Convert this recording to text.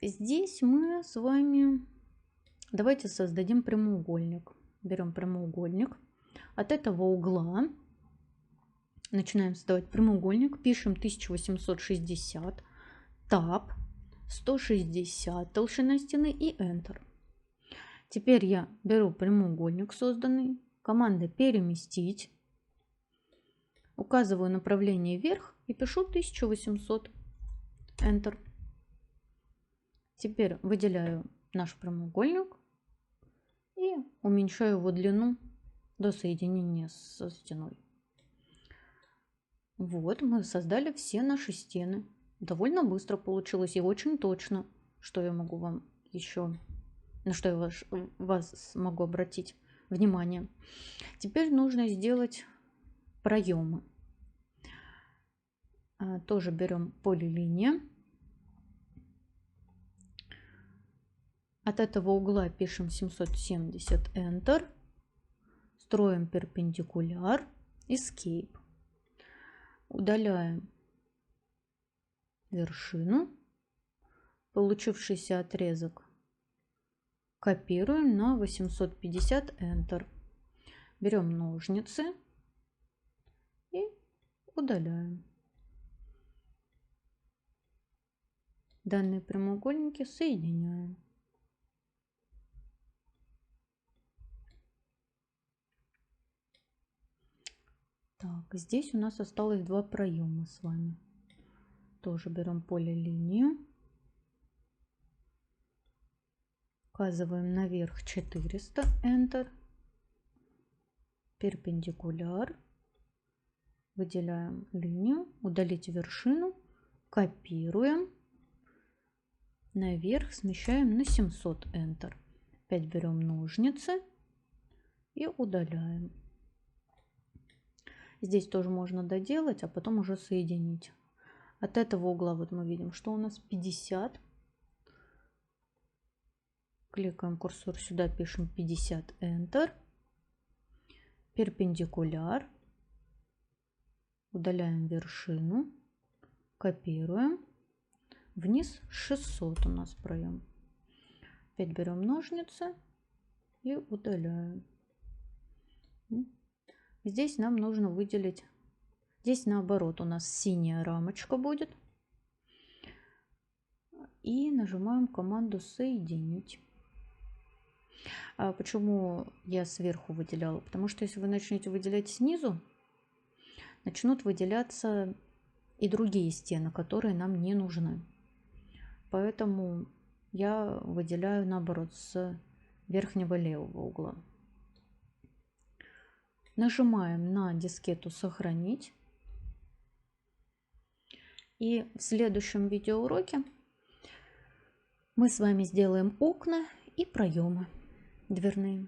здесь мы с вами давайте создадим прямоугольник. Берем прямоугольник. От этого угла начинаем создавать прямоугольник. Пишем 1860, Tab, 160, толщина стены и Enter. Теперь я беру прямоугольник созданный, команда переместить, указываю направление вверх и пишу 1800, Enter. Теперь выделяю наш прямоугольник и уменьшаю его длину до соединения со стеной. Вот мы создали все наши стены. Довольно быстро получилось и очень точно. Что я могу вам еще, на что я вас могу обратить внимание. Теперь нужно сделать проемы. Тоже берем полилиния. От этого угла пишем 770, Enter. Строим перпендикуляр, Escape. Удаляем вершину. Получившийся отрезок копируем на 850, Enter. Берем ножницы и удаляем. Данные прямоугольники соединяем. Так, здесь у нас осталось два проема с вами. Тоже берем полилинию. Указываем наверх 400, Enter. Перпендикуляр. Выделяем линию. Удалить вершину. Копируем. Наверх смещаем на 700, Enter. Опять берем ножницы и удаляем. Здесь тоже можно доделать, а потом уже соединить. От этого угла вот мы видим, что у нас 50. Кликаем курсор сюда, пишем 50, Enter. Перпендикуляр. Удаляем вершину. Копируем. Вниз 600 у нас проем. Опять берем ножницы и удаляем. Здесь нам нужно выделить. Здесь наоборот у нас синяя рамочка будет. И нажимаем команду «Соединить». А почему я сверху выделяла? Потому что если вы начнете выделять снизу, начнут выделяться и другие стены, которые нам не нужны. Поэтому я выделяю наоборот с верхнего левого угла. Нажимаем на дискету «Сохранить». И в следующем видеоуроке мы с вами сделаем окна и проемы дверные.